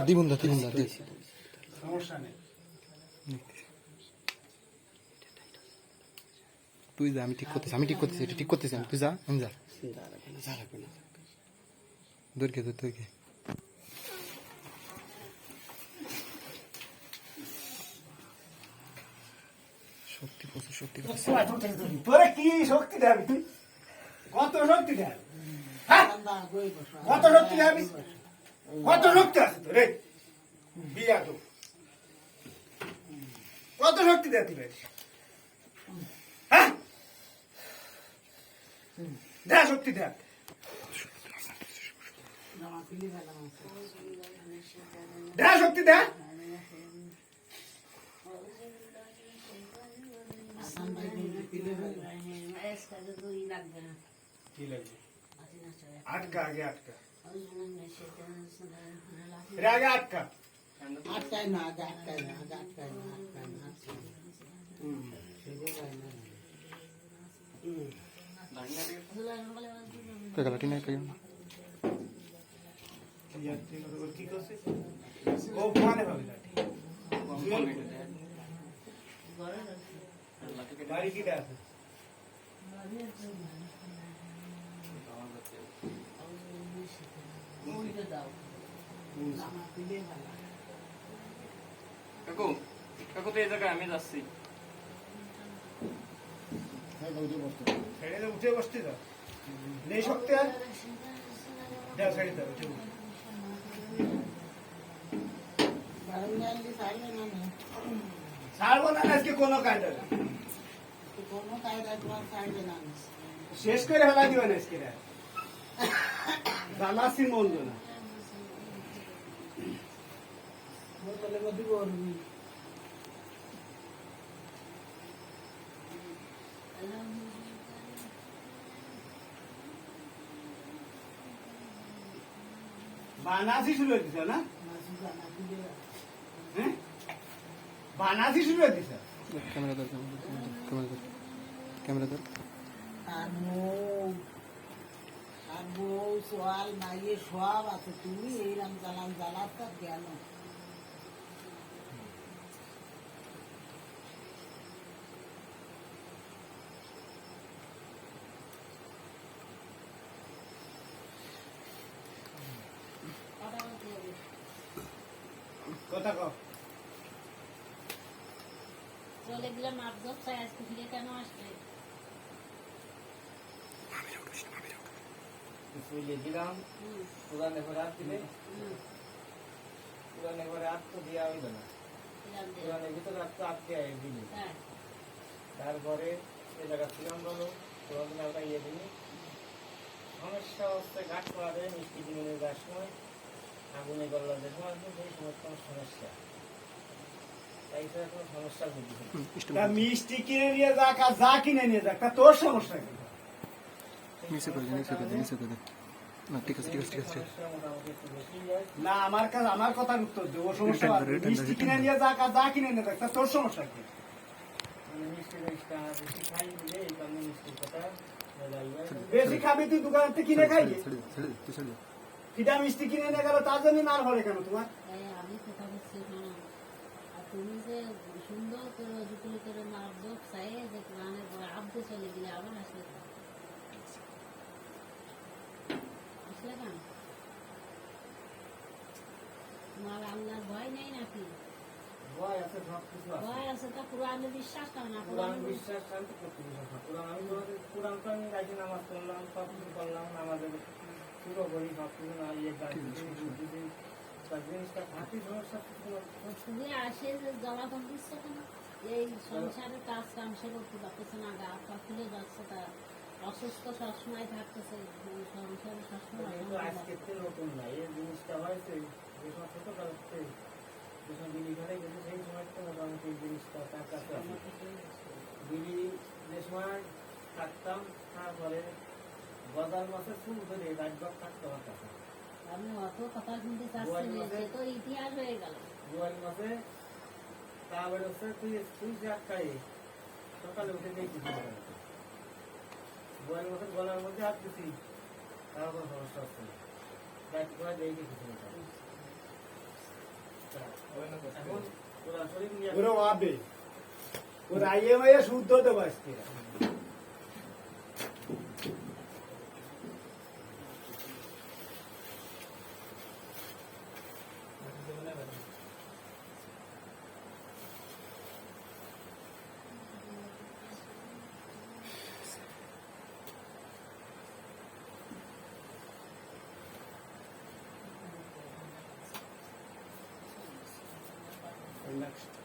দ্বিগুণ সমস্যা নেই। তুই যা, আমি ঠিক করতেছি এটা ঠিক করতেছি তুই যা, আমি যা দৈর্ঘ্য দৈর্ঘ্য শক্তি প্রচুর শক্তি তোরে কি শক্তি দেবি তুই? কত শক্তি দেয়? কত শক্তি দেবি? কত শক্তি আছে তোর? বিয়া তো কত শক্তি দেয় তুই? হ্যাঁ, দেয় শক্তি দেয়। দেয় শক্তি দেয়। আটকা আগে আটকা আগে আটকা আটকায় না আগে আটকায় না আগে আটকায় না আটকায় না লাঠি নাই কি করছে ও মানে ভাবে বাড়ি কিটা আছে কাকু কাকু তো এই জায়গায় আমি যাচ্ছি উঠে বসতে দাও নেই শক্তি আর যাও ছেড়ে দাও উঠে ছাড়বো না আজকে কোনো কায়দা শেষ করে ফেলা দিবেন আজকে জানাসি মন্দ না বানাসি শুরু হয়ে দিছে না হ্যাঁ বানাসি শুরু হয়ে দিছে ক্যামেরা ধর ক্যামেরা ধর আর বউ সোয়াল মাইয়ে সব আছে তুমি এইরকম জ্বালাতা কেন কথা কও চলে গেলাম আবজব চাই আজকে ফিরে কেন আসবে গেছিলাম পুরান ঘরে হাত দিলে পুরান ঘরে হাত তো দেওয়া হইল না পুরানের ভিতরে হাত তো আটকে দিলি তারপরে এ জায়গা ছিলাম বলো পুরান একটা ইয়ে দিলি সমস্যা হচ্ছে ঘাট করা যায় মিষ্টি কিনে যাওয়ার সময় আগুনে গল্লা যে সময় সেই সময় কোনো সমস্যা তাই কোনো সমস্যা বুঝি মিষ্টি কিনে নিয়ে যাক আর যা কিনে নিয়ে যাক তা তোর সমস্যা কি নিচে করে না ঠিক আছে না আমার কাছে আমার কথার উত্তর দেবো সমস্যা মিষ্টি কিনে নিয়ে যাক আর যা কিনে নিয়ে যাক তা তোর সমস্যা কি বেশি খাবি তুই দোকান থেকে কিনে খাই কিটা মিষ্টি কিনে নিয়ে গেল তার জন্য না হলে কেন তোমার আমি কথা বলছি আর তুমি যে সুন্দর করে অজুকুলি করে মারব চাই যে কোরআনের পরে আবদে চলে গেলে আবার আসলে কেন তোমার আল্লাহর ভয় নেই নাকি ভয় আছে সব কিছু আছে ভয় আছে তা কোরআনে বিশ্বাস করে না কোরআন বিশ্বাস শান্তি করতে বিশ্বাস না কোরআন আমি তোমাদের কোরআন তো আমি রাখি নামাজ পড়লাম সব কিছু করলাম নামাজের পুরো করি সব কিছু না ইয়ে জিনিসটা থাকি সমস্যা শুধু আসে যে জলাতন দিচ্ছ কেন এই সংসারের কাজ কাম সে করতে পারতেছে না গা পা খুলে যাচ্ছে তা অসুস্থ সবসময় থাকতেছে সংসারে সবসময় আজকে নতুন না এই জিনিসটা হয়েছে যে সময় ছোটকালতে যে সময় বিলি ঘরে গেছে সেই সময় তো মোটামুটি এই জিনিসটা তার কাছে বিলি যে সময় থাকতাম তারপরে গজাল মাসের চুল ধরে রাজবাগ থাকতে পারতাম আমি অত কথা শুনতে চাচ্ছি না সে তো ইতিহাস হয়ে গেল গোয়াল মাসে তারপরে হচ্ছে তুই তুই যে খাই সকালে উঠে দেখি কিছু নেই। বইয়ের মতো গলার মধ্যে হাত দিছি, তার কোনো সমস্যা হচ্ছে না। দেখ করে দেখি কিছু নেই। এখন ওরা শরীর নিয়ে ওরা আবে ওরা আইয়ে মাইয়ে শুদ্ধ দেবো আজকে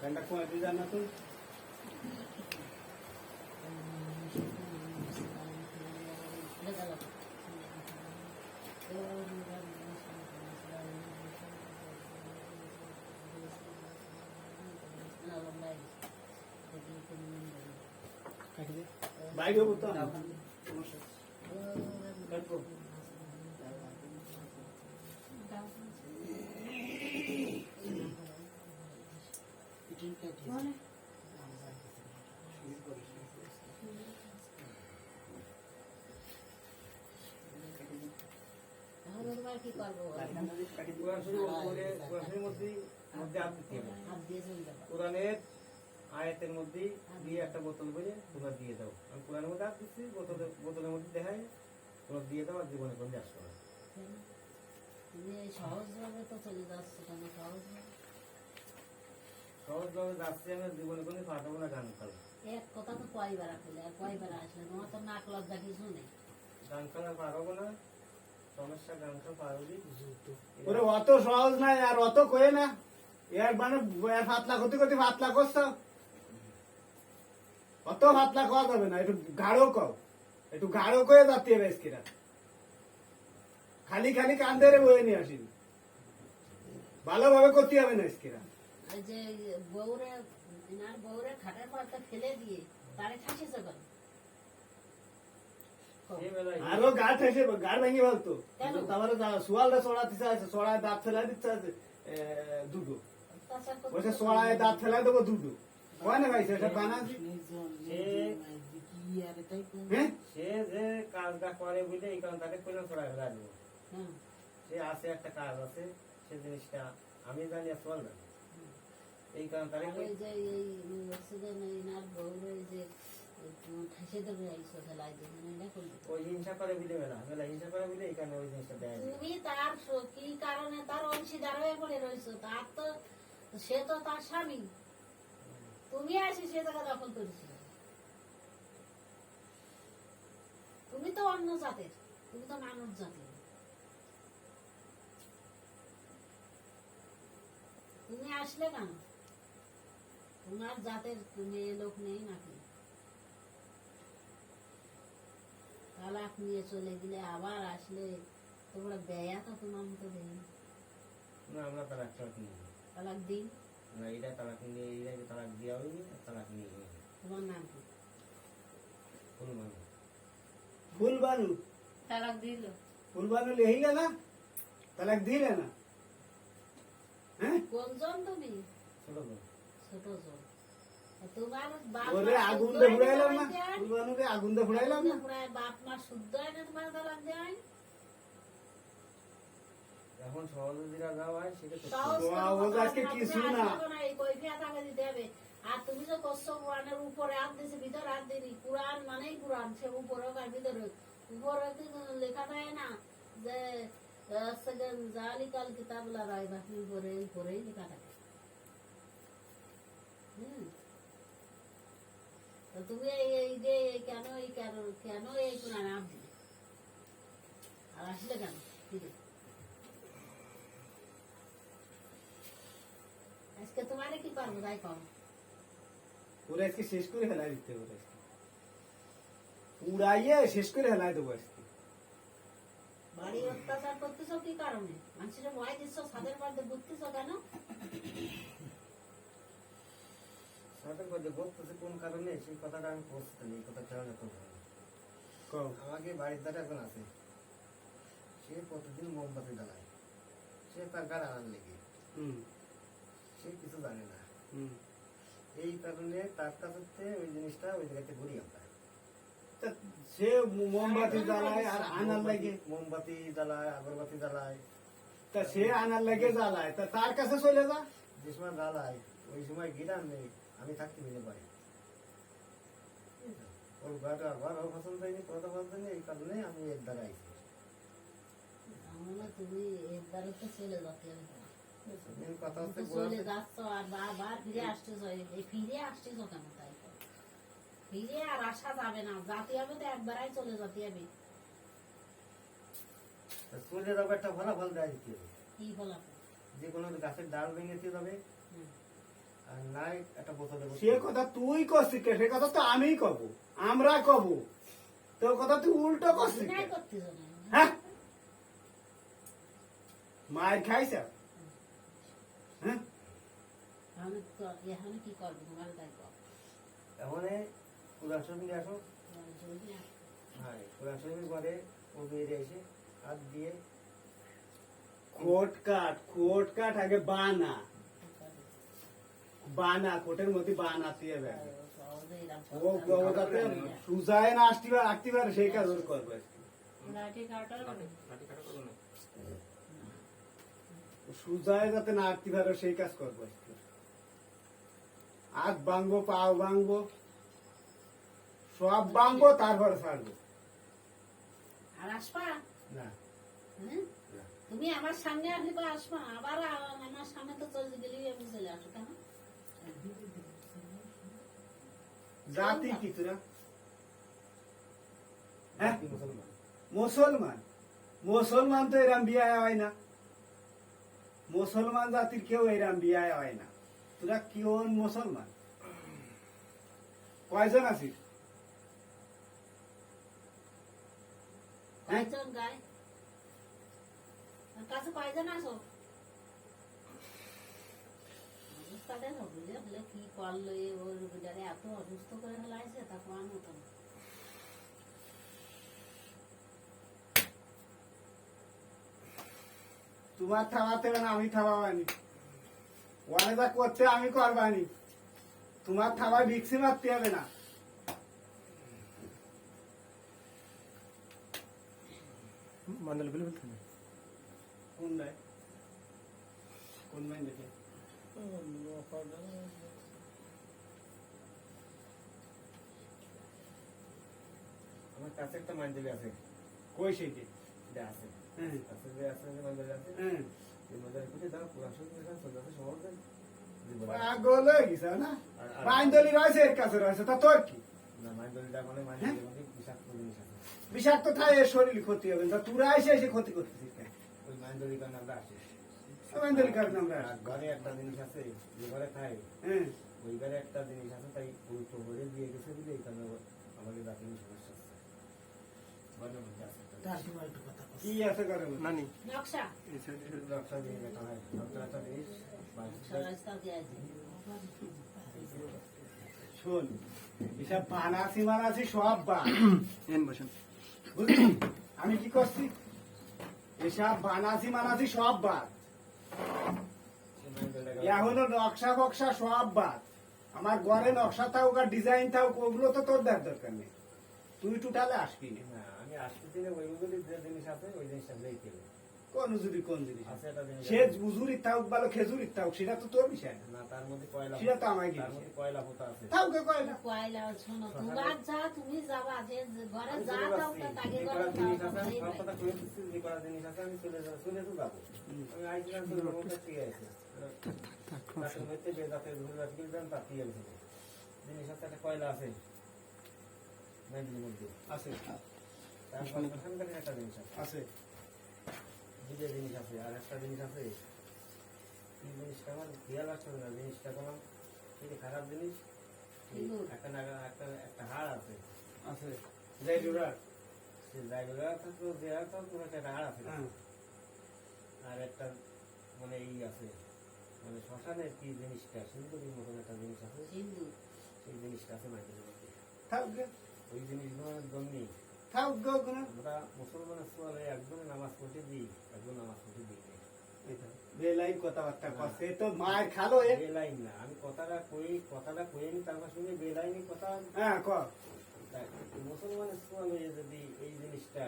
ঠান্ডা কমাতে যান না তুই বাইরে হবো তো কাটবো কি করবো কোরআন শরীফ বলে কোরআন শরীফের মধ্যে হাত দিতে হবে। হাত দিয়ে চলে যাবো কোরআনের আয়াতের মধ্যে দিয়ে একটা বোতল করে তোমরা দিয়ে দাও। আমি কোরআনের মধ্যে হাত দিচ্ছি, বোতলের মধ্যে দেখায় তোমরা দিয়ে দাও, আর জীবনে কোনো আসবে না। তুমি এই সহজভাবে তো চলে যাচ্ছে কেন সহজভাবে সহজভাবে যাচ্ছে, আমি জীবনে কোনো ফাটাবো না, গান খাবো। এক কথা তো কয়বার আসলে আর কয়বার আসলে তোমার তো নাক লজ্জা কিছু নেই গান খাওয়া পারবো না, সমস্যা গান খাওয়া পারবি। ওরে অত সহজ নাই আর অত কয়ে না এর মানে ফাতলা ক্ষতি ক্ষতি ফাতলা করছ অত ফাতলা খাওয়া যাবে না একটু গাঢ় কও একটু গাঢ় করে যাতে হবে আজকেরা খালি খালি কান্দে রে বয়ে নিয়ে আসিনি ভালোভাবে করতে হবে না আজকেরা এই যে বউরে এনার বউরে খাটের পাড়টা ফেলে দিয়ে তারে ঠাসিছে কেন এই বেলায় আরো গা ঠেসে গাড় ভেঙে ফেলতো কেন? তারপরে সোয়ালটা চড়াতে চাইছে চড়ায় দাঁত ফেলাই দিচ্ছে দুটো অত্যাচার করতে বলছে চড়ায় দাঁত ফেলাই দেবো দুটো হয় না ভাই সেটা বানাচ্ছি হ্যাঁ সে যে কাজটা করে বুঝলে এই কারণ তাকে কইলাম ছড়াই ফেলা দেবো। হ্যাঁ সে আছে একটা কাজ আছে, সে জিনিসটা আমি জানি আর চল না, এই কারণ তাকে আর ওই যে এই হচ্ছে যে এনার বউরে যে ঠাসে দেবে এইসব ফেলাই দেবে এটা করবে ওই হিংসা করে বুঝলে মেলা হিংসা করে বুঝলে এই কারণে ওই জিনিসটা দেয় না। তুমি তার কি কারণে তার অংশীদার হয়ে পড়ে রয়েছো তার তো সে তো তার স্বামী তুমি আসি সে জায়গা দখল করেছিল তুমি তো অন্য জাতের তুমি তো মানুষ জাতের তুমি আসলে কেন তোমার জাতের মেয়ে লোক নেই নাকি তালাক নিয়ে চলে গেলে আবার আসলে তোমরা ব্যয়া তো তোমার মতো দেই না আমরা তালাক নিই তালাক দিন না, এটা তালাক নিয়ে এইটাকে তালাক দেওয়া হয়নি, আর তালাক নিয়ে হয়নি। তোমার নাম কি কোন মানে ফুল বানু তালাক দিল ফুল বানু লেহিলে না তালাক দিলে না হ্যাঁ কোনজন তুমি ছোট বোন। ছোট জন তোমার বাপ ওরে মা আগুন শুদ্ধ দিয়ে হয় না ফুড়াইলাম না তোমার দেয়? ফুল বানুরে আগুন দিয়ে ফুড়াইলাম না পুরায় বাপ মা শুদ্ধ হয় না তোমার তালাক দেয় এখন সহজে যেটা দেওয়া হয় সেটা তো সহজ বাবা, কোনো ও কথা আজকে না, কিছু তুমি না। আসবে না, এই কৈফিয়ত আগে দিতে হবে। আর তুমি যে করছো কোরআনের উপরে হাত দিয়েছে ভিতরে হাত দিনি কোরআন মানেই কোরআন সে উপরে হোক আর ভিতরে হোক। উপরে কিন্তু লেখা থাকে না যে জালিকাল কিতাবুল্লাহ রাইবা উপরেই লেখা থাকে তো তুমি এই যে কেন এই কোরআন হাত দিলে আর আসলে কেন ফিরে আজকে তোমারে কি পারবো তাই কম ওরা আজকে শেষ করে হেলাই দিতে হবে আজকে উড়াইয়ে শেষ করে হেলাই দেবো আজকে বাড়ি অত্যাচার করতেছ কি কারণে মানুষের ভয় দিচ্ছ ছাদের মধ্যে বুঝতেছ কেন সাথের মধ্যে বলতেছে কোন কারণে সেই কথাটা আমি বলতে নেই, কথাটা না তো কও। আমাকে বাড়ির দ্বারা এখন আছে, সে প্রতিদিন মোমবাতি জ্বালায়, সে তার গাড়ি আনার লেগে হুম সে কিছু জানে না। হুম এই কারণে তার কাছে ওই জিনিসটা ওই জায়গাতে ঘুরি আমরা। তা সে মোমবাতি জ্বালায় আর আনার লাগে, মোমবাতি জ্বালায়, আগরবাতি জ্বালায়, তা সে আনার লাগে জ্বালায়, তা তার কাছে চলে যা। যে সময় জ্বালায় ওই সময় গিরাম নেই, আমি থাকতে দিতে পারি। ওর ঘরও পছন্দ হয়নি, কথা পছন্দ হয়নি, এই কারণে আমি এর দ্বারা আইছি। আমরা তুমি এর দ্বারা তো চলে যাতে মেন কথা হচ্ছে চলে যাচ্ছ আর বারবার ফিরে আসতেছ, এই ফিরে আসতেছ কেন? তাই তো ফিরে আর আসা যাবে না, যাতে হবে তো একবারাই চলে যেতে হবে। চলে যাবো, একটা ফলাফল দেওয়া দিতে হবে। কি ফলাফল? যে কোনো গাছের ডাল ভেঙে দিতে হবে, হুম। আর নাই একটা বোতলে সে কথা তুই করছিস কে? সে কথা তো আমিই কব, আমরা কব। তোর কথা তুই উল্টো করছিস কে? অভিনয় করতেছ না। হ্যাঁ, মায়ের খাইছ? হ্যাঁ, আমি তো এখানে কি করবো তোমার তাই কর। এখন কোরআন শরীফ নিয়ে আসো। হ্যাঁ, কোরআন শরীফ ঘরে ও বেরিয়ে এসে হাত দিয়ে কোট কাট আগে বানা, কোটের মধ্যে বানাতে হবে। ও যাতে সুজায় না আসতে পারে সেই কাজ ওর করবে। সুজায় যাতে না আসতে পারে সেই কাজ করবো। হাত ভাঙবো, পাও ভাঙবো, সব ভাঙবো, তারপরে ছাড়বো। আর আসবা? না, হুম? তুমি আমার সামনে আসলে তো আসবা, আবার আমার সামনে তো চলে গেলেই আমি চলে আসো কেন? জাতি কি তোরা? হ্যাঁ, কি মুসলমান? মুসলমান তো এরম বিয়ে হয় না। মুসলমান জাতির কেউ এরম বিয়ে হয় না। তোরা কোন মুসলমান? কয়জন আছিস? হ্যাঁ, কয়জন গায়? আমার কাছে কয়জন আসো? অবস্থা দেখো, বুঝলে বলে কি করলো ওর রোগীটারে এত অসুস্থ করে ফেলাইছে, তা কোয়ার মতো না। তোমার থামাতে হবে না, আমি থামাবানি। ওয়ানে যা করতে আমি করবানি, তোমার থামায় ভিক্সি মারতে হবে না। মান্ডাল বলে বলতে না কোন নাই? কোন মাইন দেখে? আমার কাছে একটা মাঞ্জলি আছে, কই সেইটি? এটা আছে, হ্যাঁ, কাছে যে আছে যে মাঞ্জলি আছে, হ্যাঁ। এই মাঞ্জলি খুঁজে দাও, কোরআন শরীফ নিয়ে যাও, চলে আসো, সহজে জীবনে। পাগল হয়ে গেছে না? মাইন্দলি রয়েছে, এর কাছে রয়েছে, তা তোর কি? না, মাঞ্জলিটা মানে মাঞ্জলির মধ্যে বিষাক্ত জিনিস আছে। বিষাক্ত থাকে, এর শরীর ক্ষতি হবে। তা তোরা এসে ক্ষতি করতেছিস কেন? ওই মাঞ্জলির কারণে আমরা আসি। মাইন্দলি কারণ আমরা আর ঘরে একটা জিনিস আছে, যে ঘরে খাই, হ্যাঁ, ওই ঘরে একটা জিনিস আছে, তাই উল্টো ঘরে দিয়ে গেছে বলে এই কারণে আমাদের জাতীয় সমস্যা আছে। ঘরের মধ্যে আছে একটা তার সময় একটু কথা বল। কি আছে করে? নানি নকশা এই সাইডে জিনিস। একটা জিনিস একটা হয়, একটা জিনিস রাস্তা দিয়ে আছে। শোন, এসব বানাসি মানাসি সব বান, এন বসেন বুঝলি? আমি কি করছি? এসব বানাসি মানাসি সব বাদ। এখনো নকশা ফকশা সব বাদ। আমার ঘরে নকশা থাকুক আর ডিজাইন থাকুক, ওগুলো তো তোর দেখ দরকার নেই। তুই টুটালে আসবি না। না, আমি আসতে দিলে ওইগুলি যে জিনিস আছে ওই জিনিসটা লেগে দেবে। কোন উজুরি কোন জিনিস? আছে একটা জিনিস সে উজুরি থাকুক ভালো, খেজুরি থাকুক, সেটা তো তোর বিষয় না। না, তার মধ্যে কয়লা, সেটা তো আমায় তার গিয়েছে। মধ্যে কয়লা পোতা আছে। থাকুক কয় না। কয়লা শোনো, তোমার যা তুমি যাবা, যে ঘরে আমি যা চলে থাক যাচ্ছি, তাকে যে ঘরে কয়লা জিনিস আছে আমি সেই সব পাই। কথা কয়ে দিচ্ছি, যে কয়লা জিনিস আছে আমি চলে তো যাবো। আমি আইছিলাম চলে যাবো, ঠিক আছে। তাতে হইতে যে যাতে ঘুরে আসতে গেলাম তার কি আছে জিনিস আছে, একটা কয়লা আছে মেহেন্দির মধ্যে আছে, তারপর ওখানকার একটা জিনিস আছে, আছে। দুটো জিনিস আছে, আর একটা জিনিস আছে, এই জিনিসটা আমার খেয়াল রাখতে হবে না, জিনিসটা কোনো ঠিক খারাপ জিনিস। কিন্তু একটা একটা হাড় আছে, আছে। যাই জোড়া। সে জায়গা থাকতো যে হাড় থাকতো একটা হাড় আছে, হ্যাঁ, আর একটা মানে এই আছে, মানে শ্মশানের কি জিনিসটা সিন্ধুরির মতন একটা জিনিস আছে, সিন্ধু সেই জিনিসটা আছে মাটির মধ্যে। থাকুক গে, ওই জিনিসগুলোর জন্যই থাকুক গে ওখানে। আমরা মুসলমানের সোয়ালে একজনে নামাজ পড়তে দিই, একজন নামাজ পড়তে দিই না। এই থাক। বেলাইন কথাবার্তা করছে এ তো মায়ের খালো এ বেলাইন না, আমি কথাটা কই নি, তারপর শুনে বেলাইনি কথা। হ্যাঁ ক মুসলমানের সোয়াল হয়ে যদি এই জিনিসটা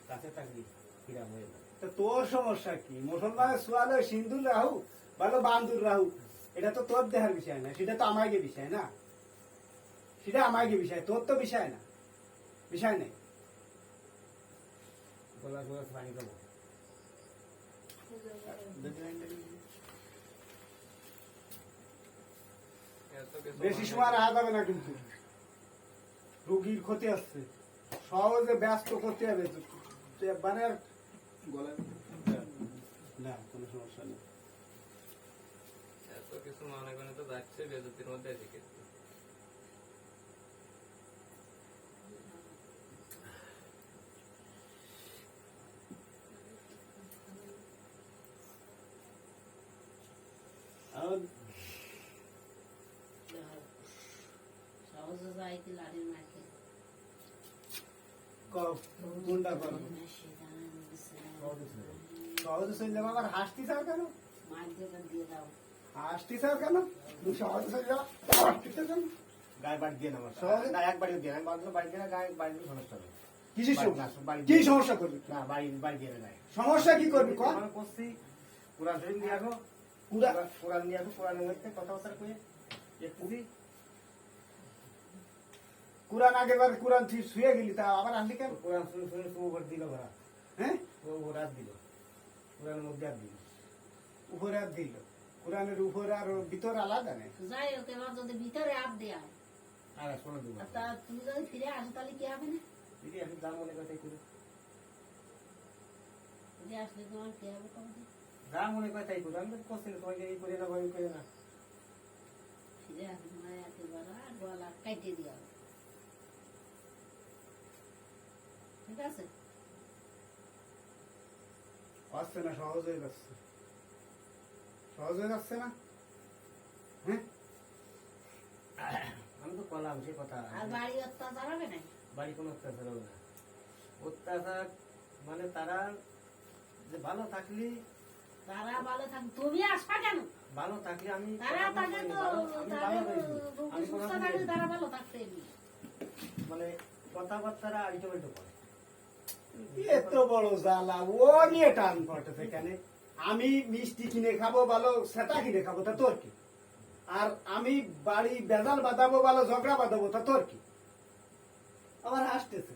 কাছে থাকলি কিরাম হয়ে যাবে। তো তোর সমস্যা কি? মুসলমানের সোয়াল হয় সিন্ধুর রাহু ভালো বান্দুর রাহু, এটা তো তোর দেহার বিষয় না, সেটা তো আমাকে বিষয় না, সেটা আমাকে বিষয়, তোর তো বিষয় না, বিষয় নেই। গোলা গোলা পানি দেবো। বেশি সময় রাখা যাবে না কিন্তু, রোগীর ক্ষতি আসছে, সহজে ব্যস্ত করতে হবে মানে আর না কোনো সমস্যা নেই। এত কিছু মনে করে তো যাচ্ছে বেজতির মধ্যে থেকে আর সহজে যাই কি লাড়ির মাকে কোনটা করো সহজে চলে যাবো, আবার হাসতে চাও কেন? মাছ দিয়ে দাও। হাসতে চাও কেন? তুমি সহজে চলে যাও, হাসতে চাও কেন? গায়ে বাড়ি দিয়ে না আমার, সহজে- গায়ে একবারই দিয়ে না, আমি বাড়ি বাড়ি দিয়ে না, গায়ে বাড়ি দিয়ে সমস্যা হবে। কিসের বাড়ি- সমস্যা? না, বাড়ি কি দিয়ে- সমস্যা করবি? না, বাড়ি বাড়ি দিয়ে না গায়ে। সমস্যা কি করবি কর? আমি করছি, কোরআন শরীফ নিয়ে আসো, পুরা কোরআন নিয়ে আসো, কোরআনের মধ্যে কথাবার্তা কয়ে দেখতেছি। কোরআন আগের বার কোরআন তুই শুয়ে গেলি, তা আবার আসলি কেন? কোরআন শুনে শুনে তো ওভার দিল ওরা, হ্যাঁ ওভার হাত দিল, কোরআনের মধ্যে হাত দিল। উপরে আর দিল, কোরআনের উপরে আর ওর ভিতর আলাদা নেই। যাই হোক, এবার যদি ভিতরে আপ দেয় আর শোনা দেবো আর তা তুমি যদি ফিরে আসো তাহলে কি হবে না? দিদি, আমি যা মনে কথাই করি, ফিরে আসলে তোমার কি হবে কবে? যা মনে কথাই করি, আমি তো করছি না, তোমাকে এই করে না, ওই করে না। ফিরে আসলে মানে একেবারে আর গলা কাটিয়ে দেওয়া হবে। ঠিক আছে? আসছে না, সহজ হয়ে যাচ্ছে, সহজ হয়ে যাচ্ছে না। হ্যাঁ আমি তো করলাম সে কথা, আর বাড়ি অত্যাচার হবে না? বাড়ি কোনো অত্যাচার হবে না। অত্যাচার মানে তারা যে ভালো থাকলি, তারা ভালো থাক, তুমি আসবা কেন? ভালো থাকলে আমি তারা থাকে তো আমি ভালো রয়েছি, আমি কোনো সুস্থ থাকলে তারা ভালো থাকতে এমনি। মানে কথাবার্তারা আলটোপাল্টো করে। এত বড় জ্বালা, ও নিয়ে টান পড়তে সেখানে। আমি মিষ্টি কিনে খাবো ভালো, সেটা কিনে খাবো, তা তোর কি? আর আমি বাড়ি বেজাল বাঁধাবো ভালো, ঝগড়া বাঁধাবো, তা তোর কি? আবার হাসতেছে।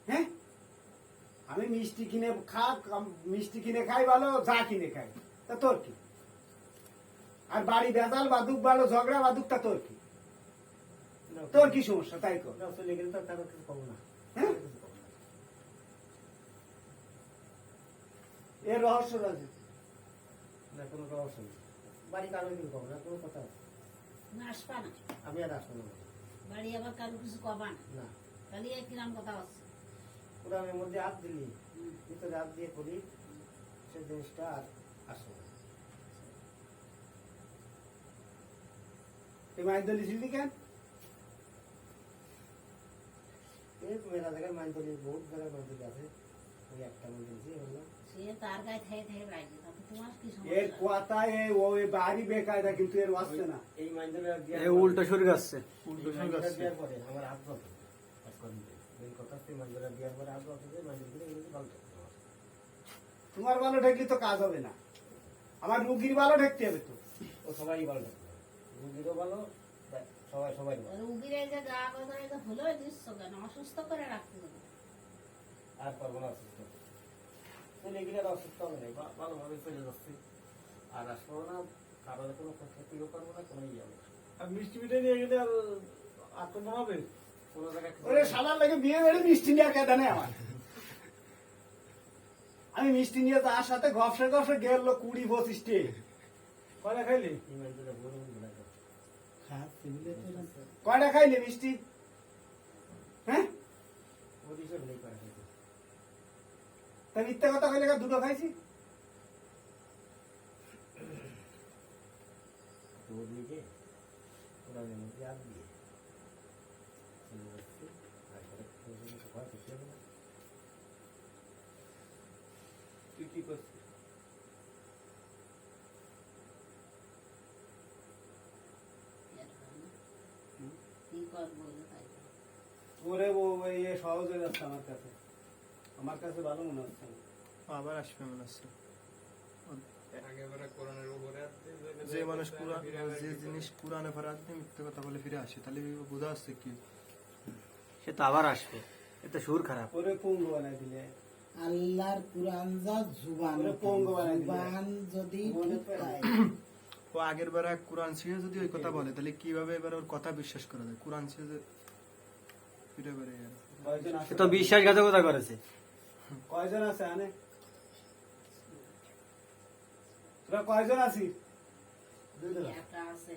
হ্যাঁ আমি মিষ্টি কিনে মিষ্টি কিনে খাই ভালো, যা কিনে খাই, তা তোর কি? আর বাড়ি বেজাল বাঁধুক ভালো, ঝগড়া বাঁধুক, তা তোর কি? তোর কি সমস্যা তাই কর। চলে গেলে তো তারপর কিছু পাবো না, হ্যাঁ কিছু পাবো না। এর রহস্য আছে। না কোনো সমস্যা নেই, বাড়ি কারো কিছু পাবো না, কোনো কথা আছে। না আসবা না, আমি আর আসবো না, বাড়ি আবার কারো কিছু কবা না, না। তাহলে কিরাম কথা আছে। কোরআনের মধ্যে হাত দিলি, ভিতরে হাত দিয়ে করি, সে জিনিসটা আর আসবে না। তুই মায়ের দলি ছিলি কেন? এই মেলা জায়গায় মাইন্ডলি, বহুত জায়গায় মাইন্ডলি আছে, ওই একটা মাইন্ডলি হলো। সে তার গায়ে থেকে থেকে রাখবে, তাতে তোমার কি এর সমস্যা? কথা ওই বাড়ি বেকায়দা, কিন্তু এর আসছে না। এই মাইন্ডলি উল্টো শরীর আসছে, দেওয়ার পরে আমার হাত বসে কাজ করেন, এই কথা হচ্ছে মাইন্ডলি দেওয়ার পরে হাত বসে, মাইন্ডলি এগুলো ভালো থাকতে হবে। তোমার ভালো ঠেকলে তো কাজ হবে না, আমার রুগীর ভালো ঠেকতে হবে তো। ও সবাই ভালো থাকতে হবে, রুগীরও ভালো, সবাই সবাই ভালো। রুগীরা যে গা কথা এটা হলো দিচ্ছ কেন? অসুস্থ করে রাখতে হবে। আর পারবো না অসুস্থ, চলে গেলে আর অসুস্থ হবে না, ভালোভাবে চলে যাচ্ছে, আর আসবো না, কারোর কোনো ক্ষতিও করবো না, কোনো ইয়ে হবে না। আর মিষ্টি মিঠাই নিয়ে গেলে আর আক্রমণ হবে। কোনো জায়গায় ওরে শালার লাগে বিয়ে বেড়ে মিষ্টি নিয়ে কেদা নেই আমার। আমি মিষ্টি নিয়ে তার সাথে ঘপসে ঘপসে গেল 20-25 কয়টা খাইলি? এই মাইন্ডটা বলুন বলে দাও। কয়টা খাইলে মিষ্টি? হ্যাঁ ওর হিসেব নেই করা হয়েছে। তা মিথ্যা কথা কইলে দুটো খাইছি। ওর নিজে কোরআনের মধ্যে হাত দিয়ে চলে যাচ্ছে, তারপরে কথা কিছু হবে না। তুই কি করছিস? কর বললো তাই। ওরে এ সহজ হয়ে যাচ্ছে আমার কাছে ভালো মনে হচ্ছে না। আবার আসবে মনে হচ্ছে একেবারে কোরআনের উপরে হাত দিয়ে যে মানুষ কোরআন যে জিনিস কোরআনে ভরা দিয়ে মিথ্যে কথা বলে ফিরে আসে তাহলে বোঝা যাচ্ছে কি সে তো আবার আসবে এতে সুর খারাপ ওরে পঙ্গু বানাই দিলে আল্লাহর কুরআন যা জুবান ওরে পঙ্গু বানাই দিলে। জুবান যদি মনে ঠিক হয়, ও আগের বার এক কোরআন শিখে যদি ওই কথা বলে তাহলে কিভাবে এবার ওর কথা বিশ্বাস করা যায় কোরআন শিখে যে ফিরে বেড়ে গেল কয়জন সে আছে তো বিশ্বাসঘাতকতা করেছে কয়জন আছে আনে তোরা কয়জন আছিস একা আছে,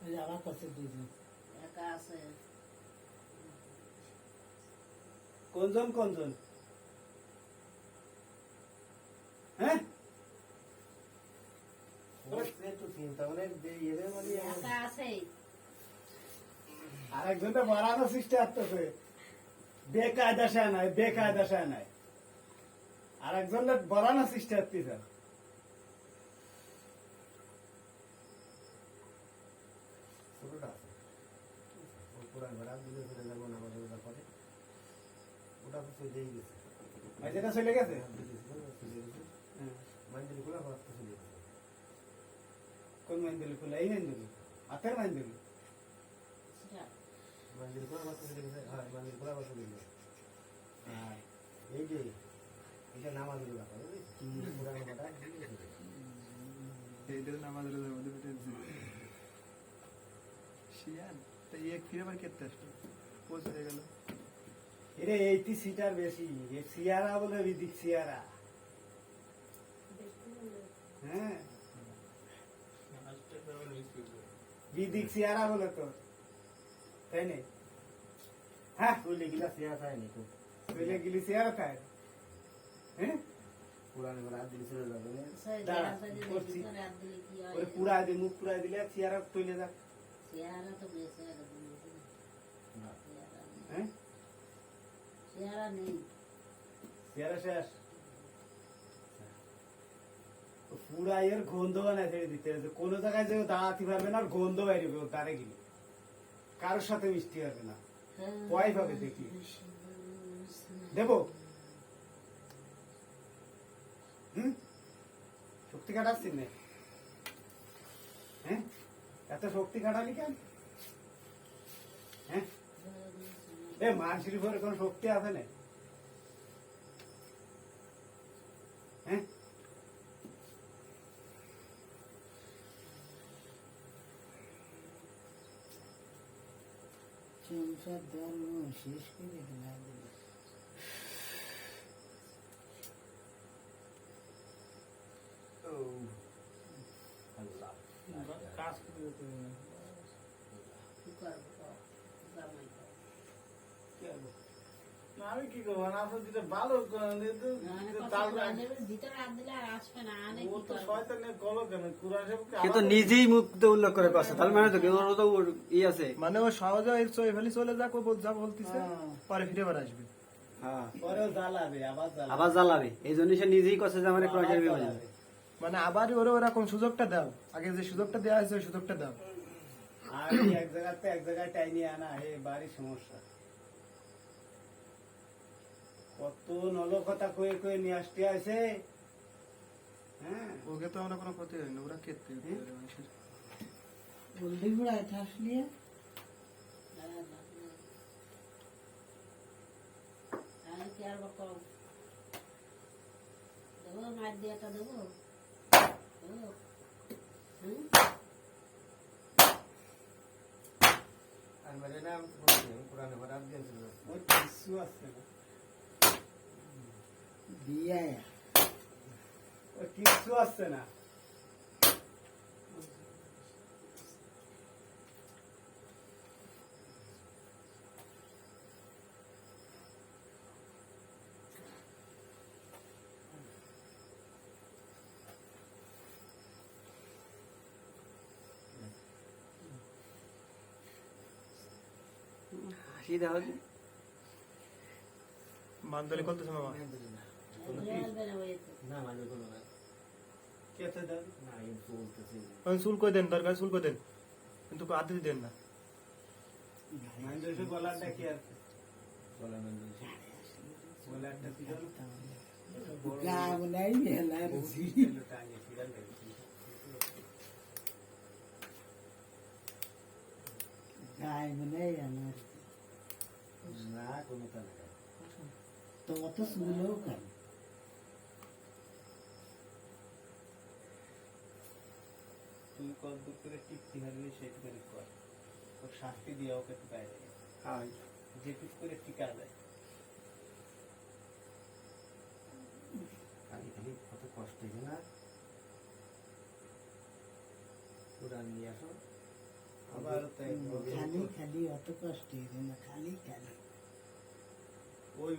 ওই যে আমার কাছে দুইজন। একা আছে। কোনজন হ্যাঁ একা আছে। আরেকজনটা বাড়ানোর চেষ্টা করতেছে বেকায়দা সে নাই আরেকজনটা বাড়ানোর চেষ্টা করতেছে যেটা চলে গেছে কোন মাইন্দিল খোলা এই মাইন্দিল হাতের মাইন্দিল সেটা এইদের নামাজ রোজার মধ্যে বেটে শিয়ান তো এক ফিরে আবার কেটে আসলো পৌঁছে হয়ে গেল এরে এইটি সিটার বেশি এ সিয়ারা বলে বিদিক সিয়ারা হ্যাঁ বিদিক সিয়ারা বলে তো তাই না হ্যাঁ চলে গিলি সিয়ারা তাই হ্যাঁ দাঁড়া, করছি। ওরে পুরা দে মুখ পুরা দিলে সিয়ারা তৈলে যাক চেহারা তো বেঁচে একদম হ্যাঁ চেহারা নেই। সিয়ারা শেষ পুরা এর গন্ধ বানায় ছেড়ে দিতে হবে কোনো জায়গায় যে দাঁড়াতে পারবে না আর গন্ধ বাইরে তারে গেলে কারোর সাথে মিশতে পারবে না ভয় পাবে দেখি দেবো শক্তি কাটাচ্ছি না হ্যাঁ এত শক্তি কাটালি কেন হ্যাঁ এ মানুষের উপরে কোন শক্তি আছে না হ্যাঁ সংসার ধর্ম শেষ করে দিলাম। কাজ করে দিতে হবে। কি করবো কর, জামাই কর। না, আমি কি করবো না আসলে যেটা ভালো মানে কত তার কোরআন নেবে, ভিতরে হাত দিলে আর আসবে না, আনে ও কি তো করবো? শয়তানের কলো কেন কুরআন শরীফকে সে তো নিজেই মুক্ত উল্লেখ করে করছে তাহলে মানে তো ওর তো ই আছে মানে ও সহজে ফেলি চলে যাক ও যা বলতেছে পরে ফিরে আবার আসবে হ্যাঁ পরেও জ্বালাবে আবার আবার জ্বালাবে এই জন্য সে নিজেই করছে যে আমার কোরআন শরীফে জ্বালাবে। বাজাবে মানে আবার ওরা ওরকম সুযোগটা দাও আগে যে সুযোগটা দেওয়া হয়েছে ওই সুযোগটা দাও আর এক জায়গাতে এক জায়গায় টাইনি আনা হে বাড়ির সমস্যা কত নলকথা কয়ে কয়ে নিয়ে আসতে আছে হ্যাঁ ওকে তো আমরা কোনো ক্ষতি হয়নি ওরা কেটে মানুষের বললি বুড়া ঠাস নিয়ে আমি কি আর বা কম দেবো, মায়ের দিয়াটা দেবো? দেবো? হুম? ওর কিছু আসছে না দিয়া ওর কিছু আসছে না হাসি দেওয়া বান্দলি করতেছে মামা আসবে না বইয়েতে। কেটে দেন চুল কই দেন দরকার চুল কই দেন কিন্তু হাতে দেন না মাইন্দ্র গলাটা কি আছে গলাটা ছিল গাব নাই হেলার জি টাঙে ফিরাল গায় নাই আমার না কোনো তা না তো অত শুনলেও কেন তুই কত দূর করে টিপতে পারবি সেটা করে কর তোর শাস্তি দিয়েও কেটে পায় হাই যেটুক করে টিকা যায় খালি খালি কত কষ্ট হয়েছে না পুরা নিয়ে আসো আবার তাই খালি খালি অত কষ্ট হইবে না খালি খালি ওই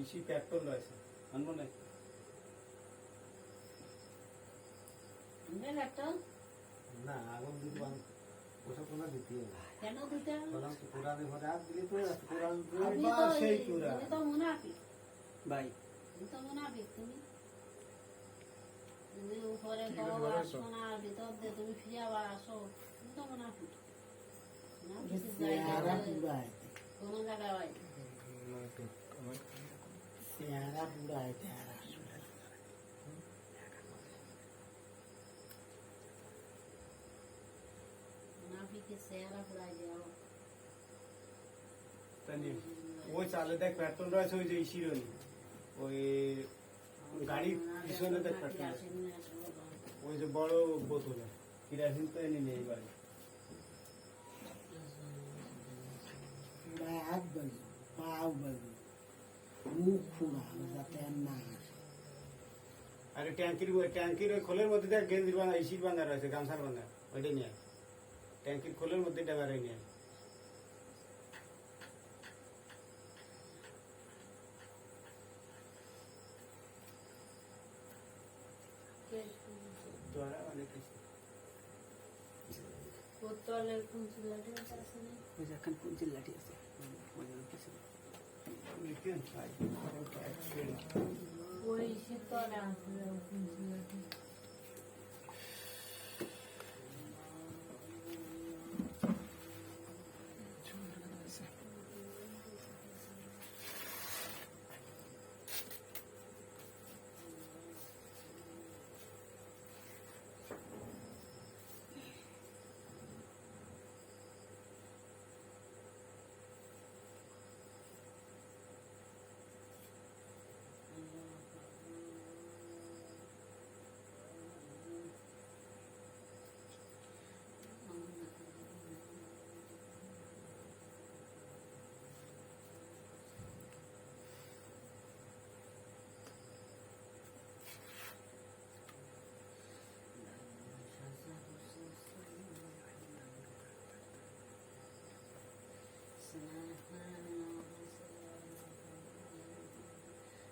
ইসি পেট্রোল রয়েছে আনবো না বুঝলেন একটা? না আগুন দিব ওসব কোনো দিতে হবে কেন দিতে হবে? বললাম তো কোরআনে ঘরে হাত দিলে তো কোরআন তুমি তো তুমি তো মুনাফিক ভাই তুমি তো মুনাফিক তুমি উপরে কও আসমানার ভিতর দিয়ে তুমি ফিরে আবার আসো তুমি তো মুনাফিক মুনাফিকের চেহারা জায়গায় পুরা আইতে কোনো জায়গায় হয় না। চেহারা পুরা আইতে আর আসলে মুনাফিকের চেহারা পুরাই দেওয়া ওই চালে দেখ পেট্রোল রয়েছে ওই যে ইসিরনি ওই গাড়ির পিছনে দেখ পেট্রোল আছে। ওই যে বড় বোতলে কিরাসিন তো এনে নেই বাড়ি পুরা হাত বাজু পাও বাজু মুখ ফুরা যাতে আর না আসে আরে ট্যাঙ্কির ওই খোলের মধ্যে দেখ গেঞ্জির বাঁধা ইসির বাঁধা রয়েছে গামছার বাঁধা ওইটা নিয়ে আয়। ট্যাঙ্কির খোলের মধ্যে ডাবারে নিয়ে আয়। তোরা অনেক কিছু বোতলের কুঞ্চি লাগে আছে না ওই যে এখন পুঞ্জির লাঠি আছে কিছু লিখেন ভাই ওই শীতটা কুঞ্চি লাগে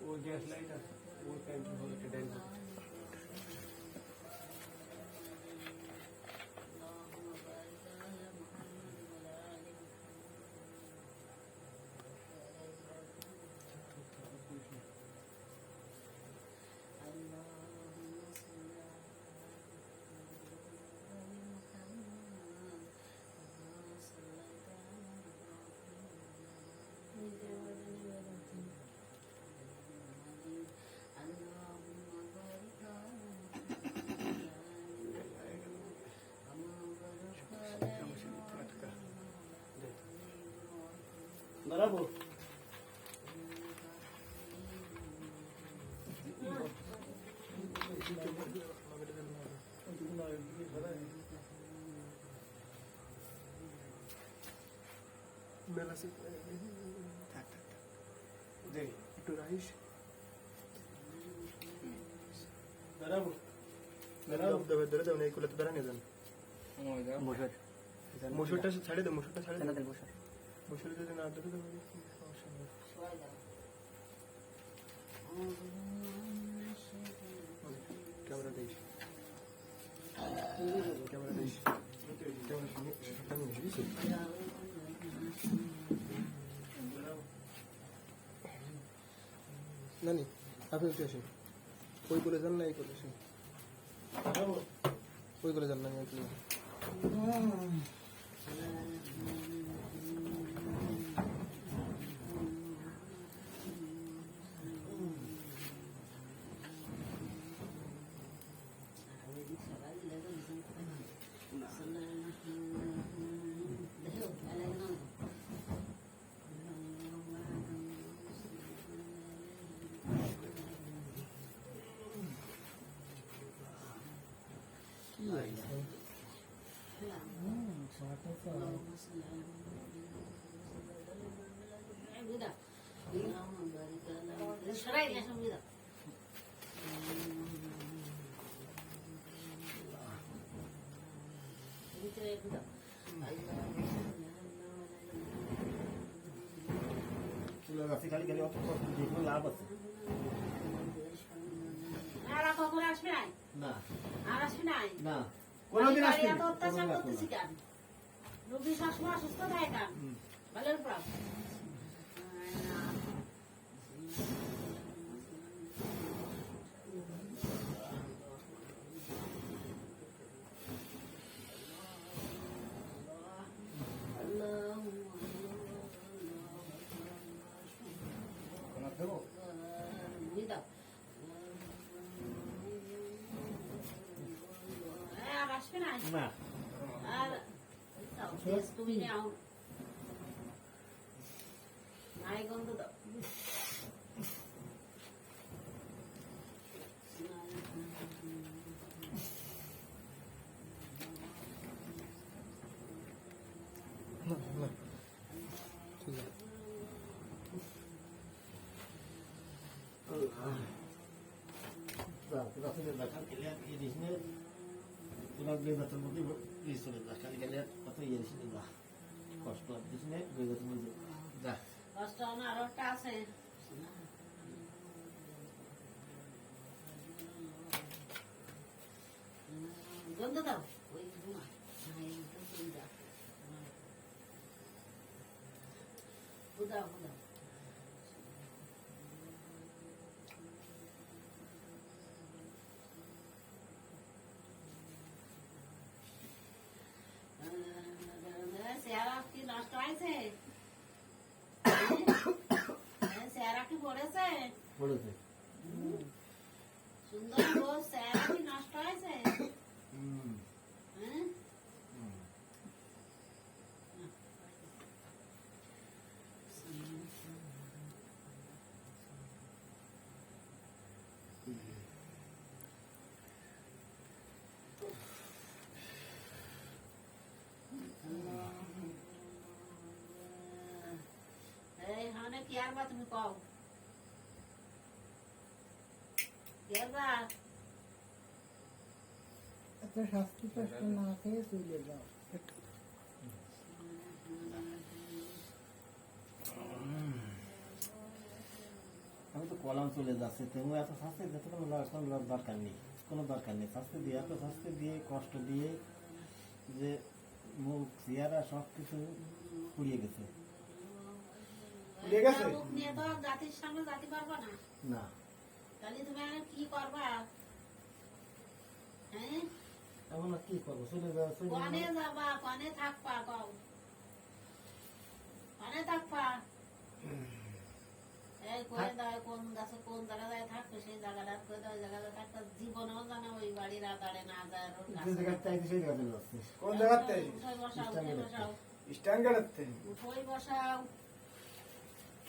वो गैस लाइट है वो टैंकी भर के डाल बराबर মেলা সে থাক থাক दे একটু রাইস बराबर ধরে যাও না এই কুলাতে বেড়া নিয়ে যান বসে মসুরটা ছাড়ে দাও মসুরটা ছাড়ে দাও ছেলেদের বসে মসুর যদি না ধরে দেবো সমস্যা নেই সবাই দাও camera this camera this camera this নানি আপনি একটু আসেন ওই করে যান না এই করে আসেন ওই করে যান না সরাই না সঙ্গে দাও ভিতরে একটু দাও চুলের গাছে খালি খালি অত কষ্ট দিয়ে কোনো লাভ আছে আর কখন আসবে নাই না আর আসবে নাই না কোনোদিন বাড়ি আসবে এত অত্যাচার করতেছি কেন রোগী সবসময় অসুস্থ থাকে কেন ভালোর পর আর আসবে নাই না আর শেষ তুমি নাও নাই গন্ধ দাও রাসুলের দেখা গেলে এই দিনে তোমার বেজাতের মধ্যে চলে যা খালি গেলে কত ইয়ে দিছিলে যা কষ্ট দিছিলে বেজাতের মধ্যে যা কষ্ট আমার আরো একটা আছে গন্ধ দাও ওই ধোঁয়া বুদাও বুদাও চেহারা কি নষ্ট হয়েছে চেহারা কি পড়েছে পড়েছে সুন্দর রোজ চেহারা কি নষ্ট হয়েছে হ্যাঁ এই হানে কি আর বা তুমি কও কি আর বা এত শাস্তি কষ্ট না খেয়ে চলে যাও আমি তো কলাম চলে যাচ্ছে তুমি এত শাস্তি দিতে কোনো দরকার নেই কোনো দরকার নেই শাস্তি দিয়ে এত শাস্তি দিয়ে কষ্ট দিয়ে যে মুখ চেহারা সব কিছু পুড়িয়ে গেছে ভুলে গেছে? মুখ নিয়ে তো জাতির সামনে জাতি পারবা না না তাহলে তুমি আর কি করবা হ্যাঁ এখন আর কি করবো চলে যাওয়া কনে যাবা কনে থাকবা কও কনে থাকবা এই কই দাও কোন গাছে কোন জায়গায় থাকবে সেই জায়গাটা কই দাও জায়গাটা থাকতে জীবনেও জানা ওই বাড়ির আদারে না যায় রোড যে জায়গায় চাইছে সেই জায়গায় চলে যাচ্ছে কোন জায়গাতে? উঠোই বসাও উঠোই বসাও স্ট্যান্ড গেটে উঠোই বসাও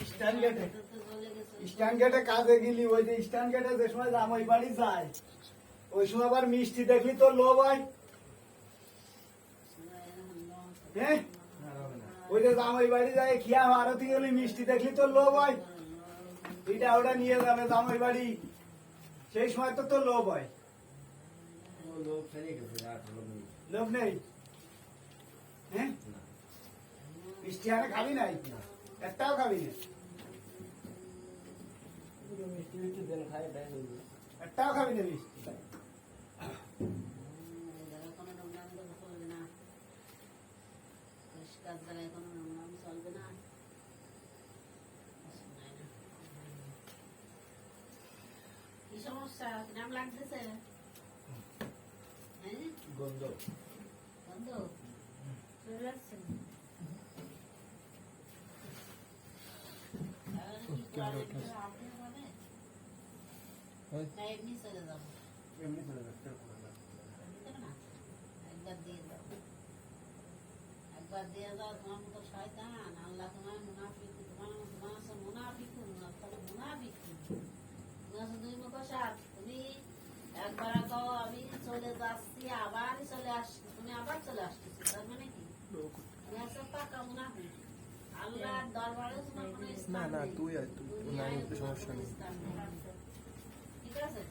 স্ট্যান্ড গেটে তো চলে গেছে স্ট্যান্ড গেটে কাজে গেলি ওই যে স্ট্যান্ড গেটে যে সময় জামাই বাড়ি যায় ওই সময় আবার মিষ্টি দেখলি তোর লোভ হয় হ্যাঁ ওই যে জামাই বাড়ি যায় খিয়া আরতি গেলি মিষ্টি দেখলি তোর লোভ হয় এটা ওটা নিয়ে যাবে জামাই বাড়ি সেই সময় তো তোর লোভ হয় লোভ নেই হ্যাঁ মিষ্টি আরে খাবি নাই একটাও খাবি না একটাও খাবি না মিষ্টি কোনো নোংরাম তো চলবে না পরিষ্কার জায়গায় কোনো নোংরাম চলবে না কি সমস্যা কিরাম লাগতেছে হ্যাঁ গন্ধ বন্ধ চলে যাচ্ছে এমনি চলে যাবো এমনি চলে যাচ্ছে একবার দিয়ে দাও একবার দিয়ে দাও তোমার মতো শয়তান আল্লাহ তোমার মুনাফিক তোমার আছে মুনাফিক মুনাফিক তুমি আছে দুই মুখ সাত তুমি একবার কও আমি চলে যাচ্ছি আবার চলে আসছি তুমি আবার চলে আসতেছি তার মানে কি এসব পাকা মুনাফিক। আল্লাহর দরবারে তোমার কোনো না স্থান না নেই। তুই আয় তুই তুই নাই দুনিয়ায় একটু তোমার সমস্যা কোনো নেই স্থান নেই। ঠিক আছে?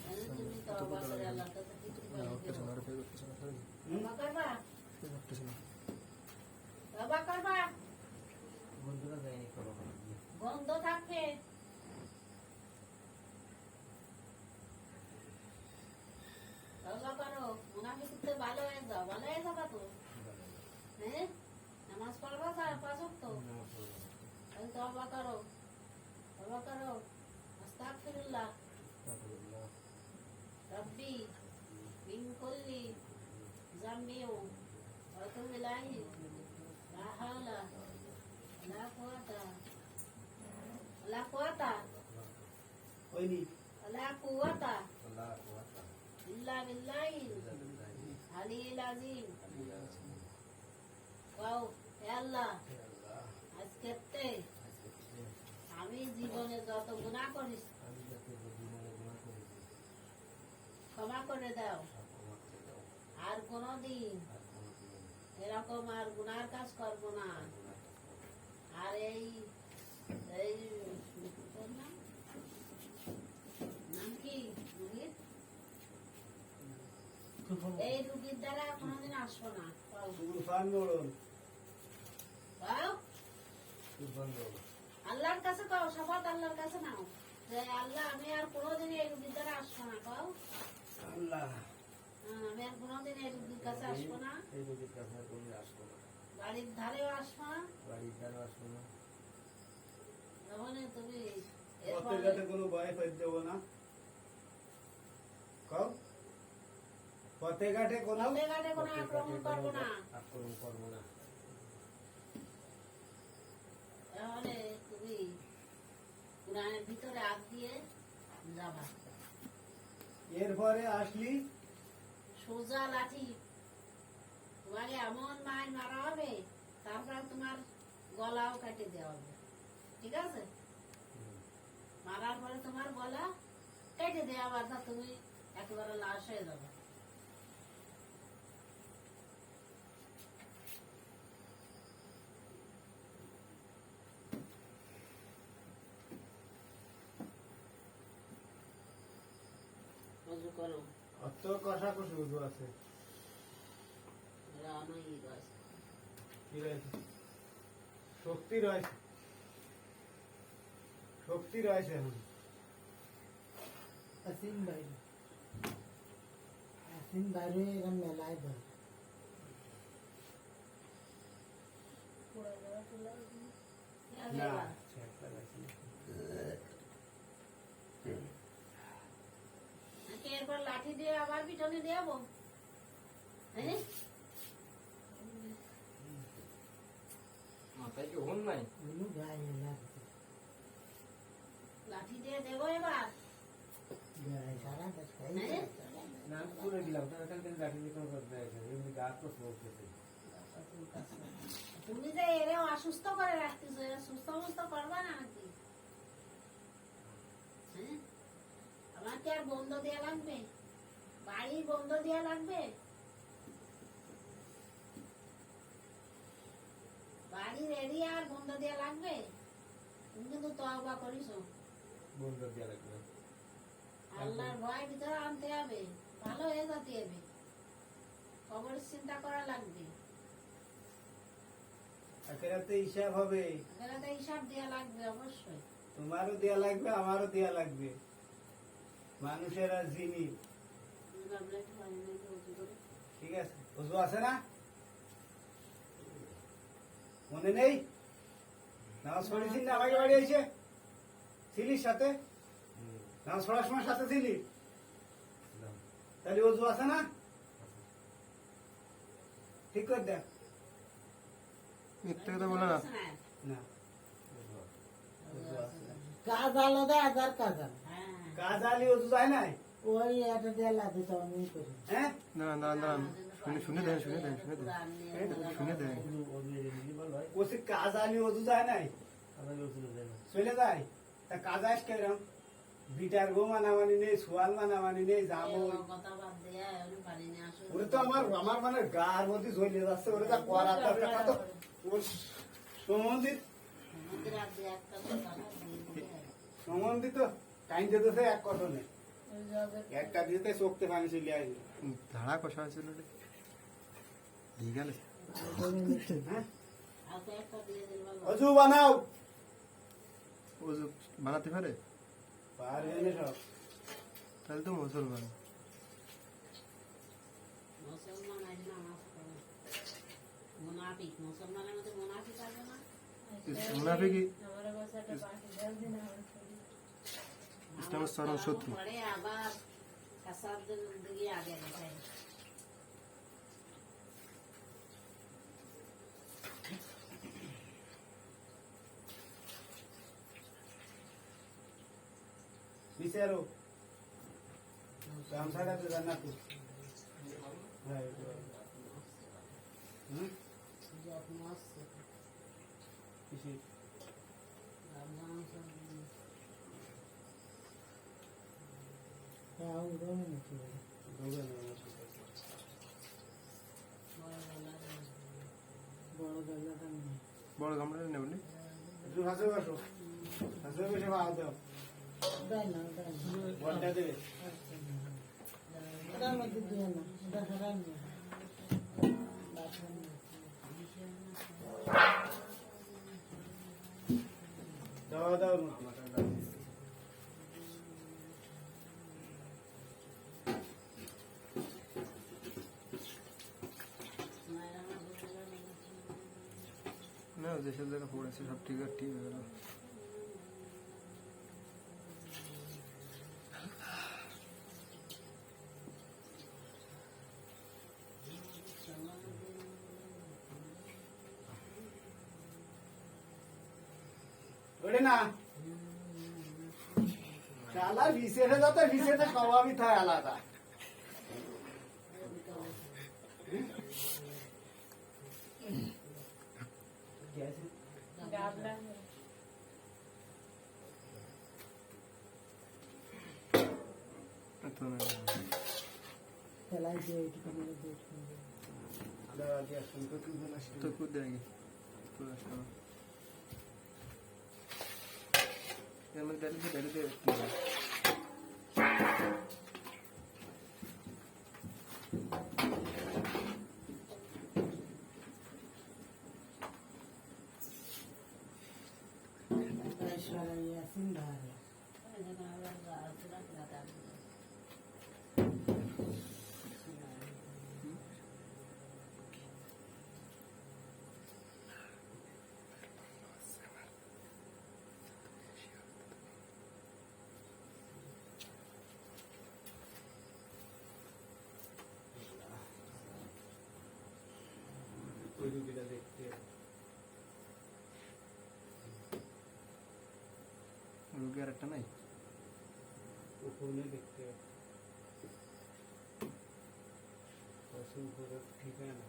তাহলে তুমি তওবা করে আল্লাহর কাছে কিছু না পাইবে। করতেছে না ফের করতেছে না তওবা করবা? ফের করতেছে না তওবা করবা? বন্ধুরা যায়নি করো বন্ধ থাকবে। তওবা করো। মুনাফিক তো ভালো হয়ে যাও। ভালো হয়ে যাবা তো। হ্যাঁ? নামাজ পড়বা স্যার 5 ওয়াক্ত? তাহলে তওবা করো। তওবা করো। আস্তাগফিরুল্লাহ। রব্বি মিন কুল্লি যামবিন ওয়া আতুবু ইলাইহি লা হাওলা লা কুওয়াতা হয়নি লা কুওয়াতা ইল্লা বিল্লাহিল আলিয়্যিল আযীম। ওয়াও হে আল্লাহ, আজকেতে আমি জীবনে যত গুনাহ করেছি ক্ষমা করে দাও। আর কোনদিন এরকম আর গুনার কাজ করব না। আর এই এই তোর নাম কি রুগীর? এই রুগীর দ্বারা কোনোদিন আসবো না। তুফান মোড়ল পাও? আল্লাহর কাছে পাও, শপথ আল্লাহর কাছে নাও যে আল্লাহ আমি আর কোনোদিন এই রুগীর দ্বারা আসবো না। পাও? আল্লাহ আমি আর কোনোদিন এই রুগীর কাছে আসবো না। এই রোগীর কাছে আর কোনোদিন আসবো না, বাড়ির ধারেও আসবো না। বাড়ির দ্বারা আসবো না। তাহলে তুমি পথে ঘাটে কোনো ভয় পাই দেবো না। কও পথে ঘাটে কোনো পথে ঘাটে কোনো আক্রমণ করবো না। আক্রমণ করবো না। তাহলে তুমি কোরআনের ভিতরে হাত দিয়ে যাবা। এরপরে আসলি সোজা লাঠি তোমাকে এমন মার মারা হবে, তারপর তোমার গলাও কেটে দেওয়া হবে। ঠিক আছে? মারার পরে তোমার গলা কেটে দেওয়া হবে, অর্থাৎ তুমি একেবারে লাশ হয়ে যাবে। ওযু করো। অত কষাকষি উজু আছে এরা অনেক রয়েছে। কি রয়েছে? শক্তি রয়েছে, শক্তি রয়েছে এখন। আসিন বাইরে আসিন বাইরে এরম মেলায় ধরে না নাকি এরপর লাঠি দিয়ে আবার পিটনে দেবো? হ্যাঁ? মাথায় কি হন নাই? কোনো গায়ে লাগছে লাঠি দিয়ে দেবো এবার? গায়ে সারা দেখাই হ্যাঁ? না আমি করে দিলাম, তো এখান থেকে লাঠি দিয়ে কোনো করতে হয় না। এমনি গা তো চলতেছে। তুমি যে এরে অসুস্থ করে রাখতেছো, এরা সুস্থ মুস্থ করবা না নাকি? হ্যাঁ? আমার কি আর বন্ধ দেওয়া লাগবে? বাড়ি বন্ধ দেওয়া লাগবে? বাড়ির এরিয়া আর বন্ধ দেওয়া লাগবে? তুমি কিন্তু তওবা করিছো। বন্ধ দেওয়া লাগবে। আল্লাহর ভয় ভিতরে আনতে হবে, ভালো হয়ে যেতে হবে। খবরের চিন্তা করা লাগবে, আখেরাতে হিসাব হবে, এখানে হিসাব দেওয়া লাগবে অবশ্যই। তোমারও দেয়া লাগবে আমারও দেয়া লাগবে। মানুষের আর জিনিস ঠিক আছে। ওযু আছে না? মনে নেই? নামাজ পড়েছিস না? আমাকে বাড়ি এসে ছিলিস সাথে? নামাজ পড়ার সময় সাথে ছিলি? তাহলে ওযু আছে না? ঠিক করে দেখ। মিথ্যে কথা বলে না না কাজ আলাদা আধার কাজ আলাদা হ্যাঁ, কাজ আলি ওযু যায় নাই? ওই একটা দিয়ে লাগে তো আমি করি হ্যাঁ না না না শুনে দেন শুনে দেন শুনে দেন শুনে দেন ওসে কাজ আলি ওযু যায় নাই? চলে যায় তা কাজ আস কেরম? বিটার গো মানামানি নেই, সোয়াল মানামানি নেই, যাবো। এই কথা বাদ দিয়ে এখন বাড়ি নিয়ে আসো। ওরে তো আমার মানে গার মধ্যে জ্বলে যাচ্ছে, ওরে যা করার দরকার তো ওর সম্বন্ধিত আমাদের রাত দিয়ে একটা কথা দিয়ে দিলে। সম্বন্ধিত টাইম দিতেছে এক কথা নেই, একটা দিতে চোখতে পানি চলে আসবে। ধাড়া কষা হয়েছিল রে ঠিক গেলে হ্যাঁ আর তো একটা দিয়ে দিলে ভালো। অজু বানাও, ও যে বানাতে পারে পারবে না সব। তাহলে তো মুসলমান। মুসলমান আজ নামাজ পড়ে। মুনাফিক, মুসলমানের মধ্যে মুনাফিক আছে না? মুনাফিকি ইসলামের চরম শত্রু। পরে আবার কাসাবদের দিকে আগে গেছে। বিচারো গামছাটা তো জানা তো। হ্যাঁ যত্ন আসছে। কিসে রমজান আসছে। তাও রমে নাকি ঢোকে না। বড় বেলা বড় গাজাটা নেই। বড় গামলা নেবনি একটু হাসে বসো, হাসে বসে ভালো দাও, দেয় না, দেয় না। বলটা দেবে। ওটার মধ্যে দিয়ে না, ওটা হারান না। দাও দাও আমাকে দাও। না যেসব জায়গা পড়েছে সব ঠিক আছে, ঠিক হয়ে গেল। ওরে না শালা ভিসেটে যাতে ভিসেটে স্বভাবই থাকে আলাদা। তো না ফেলাই দিয়ে ওইটুকু মেরে দিয়ে শুনবে। দাঁড়া দিয়া শুনতে তুলবে না तो कूद जाएंगे पूरा शाम यार मैं पहले से তাই সবাই আসেন ধারে। ওই রুগীটা দেখতে रुके रट्टा नहीं ওখানে দেখতে অসংখ্য ঠিকানা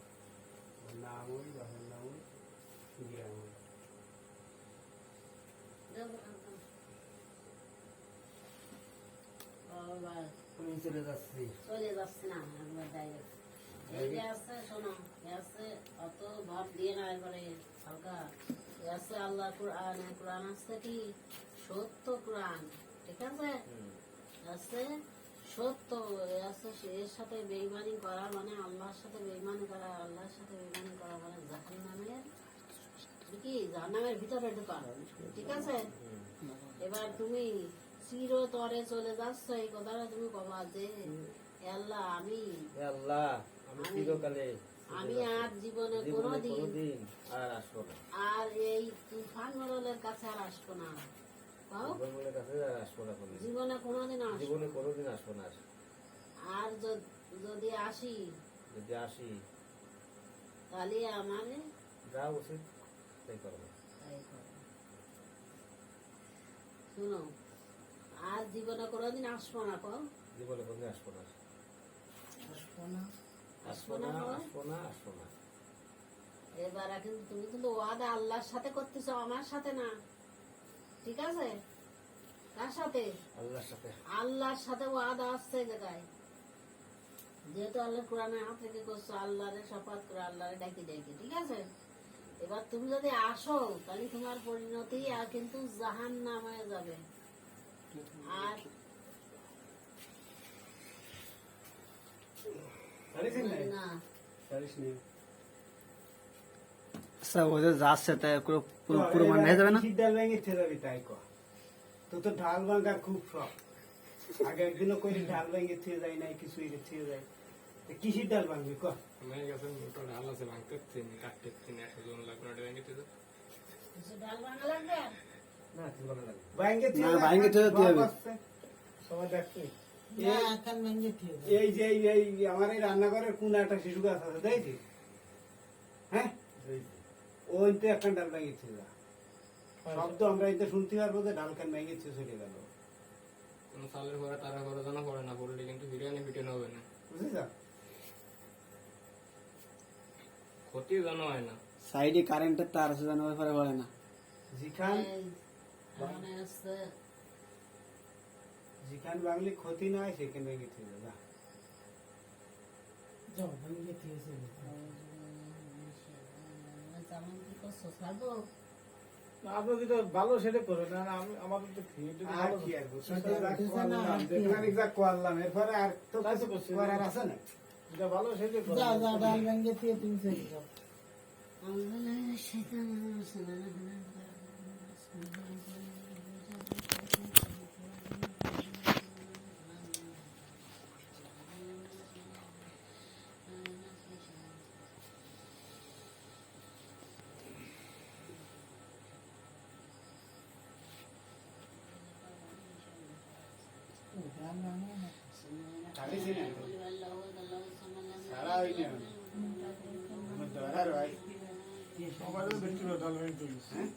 নাম ওই বাবার নাম ওই গ্রাম ওই। আমি চলে যাচ্ছি। চলে যাচ্ছে না একবার ডাইরেক্ট। এই যে আছে শোনো, এ আছে অত ভাব দিয়ে না, একবারে হালকা। এ আছে আল্লাহ কোরআন, কোরআন আছে কি সত্য কোরআন, ঠিক আছে? আছে সত্য, এ আছে এর সাথে বেঈমানি করা মানে আল্লাহর সাথে বেঈমানি করা, আল্লাহর সাথে বেঈমানি করা মানে জাহান্নামের কি জাহান্নামের ভিতরে ঢোকা, ঠিক আছে? এবার তুমি চিরতরে চলে যাচ্ছ, এই কথাটা তুমি কবা যে আল্লাহ আমি আল্লাহ আমি চিরকালে আমি আর জীবনে জীবনে কোনোদিন কোনোদিন আর আসবো না, আর এই তুফান মোড়লের কাছে আর আসবো না, কও? জীবনের কাছে আর আসবো না কোনোদিন, জীবনে কোনোদিন আসবো জীবনে কোনোদিন আসবো না। আর যদি আসি যদি আসি তাহলে আমারে যা উচিত তাই করবো। তাই করো। শুনো, আর জীবনে কোনোদিন আসবো না, কও? জীবনে কোনোদিন আসবো না, আসবো না। আসবো না, আসবো না, আসবো না। এবার কিন্তু তুমি কিন্তু ওয়াদা আল্লাহর সাথে করতেছো, আমার সাথে না, ঠিক আছে? কার সাথে? আল্লাহর সাথে। আল্লাহর সাথে ওয়াদা আসছে এই জায়গায়। যেহেতু আল্লাহ কোরআনে হাত থেকে করছো, আল্লাহরে শপথ করে আল্লাহরে ডাকি ডাকি, ঠিক আছে? এবার তুমি যদি আসো তাহলে তোমার পরিণতি আর কিন্তু জাহান্নামে যাবে। আর পারিস নাই? না, পারিস নাই। আচ্ছা ওদের যাচ্ছে তাই পুরো মান হয়ে যাবে না? কিসির ডাল ভেঙে ছেড়ে যাবি তাই কর। তো তো ঢাল ভাঙার খুব শখ। আগে একদিনও কইলি ঢাল ভেঙে ছেড়ে যায় নাই, কিছু ছেড়ে যায়। তো কিসির ডাল ভাঙবি কর। মেয়ে গেছে মোটা ঢাল আছে ভাঙতে চিনি কাটতে চিনি 100 জন লাগবে না ভেঙে দিতে কিছু ডাল ভাঙা লাগবে। ভাঙে না, ছেড়ে ভাঙে ছেড়ে দিতে হবে। সবাই দেখছে। না এখন ভেঙে ঠিক আছে। এই যে এই আমার এই রান্নাঘরের কোন একটা শিশু গাছ আছে দেখছি, হ্যাঁ ওই তো একটা ডাল ভেঙেছে। শব্দ আমরা এতে শুনতে পারবো যে ডাল খান ভেঙেছে চলে গেল, কোনো সালের ঘরে তারা ঘরে জানা পড়ে না, পড়লে কিন্তু বিরিয়ানি ফিটে হবে না, বুঝেছ? ক্ষতি জানা হয় না। সাইডে কারেন্টের তার আছে জানো ব্যাপারে বলে না। যেখান এই এখানে আসছে যেখান বাংলি ক্ষতি নয় সেখানে ভেঙেছে দাদা। যাও ভেঙে ঠিক আছে। তেমন কি করছো ছাড়বো? আপনি যেটা ভালো সেটা করবেন, না না, আমাদের তো creative আর ভালো কি আর বলবো? সেটা যা উঠেছে না, করলাম, আর কি? যেখানে যা করলাম, এরপরে আর তো তাই তো কিছু করছি। করার আছে না। যেটা ভালো সেটা যা করবেন। যা ডাল ভেঙে ঠিক তুমি চলে যাও। ডাল ভাঙে না। খালিস না তো। সারা হইনি আমি। আমার তো আর ভাই। সবাই ব্যক্তিগত ডাল ভেঙে চলেছে। হ্যাঁ?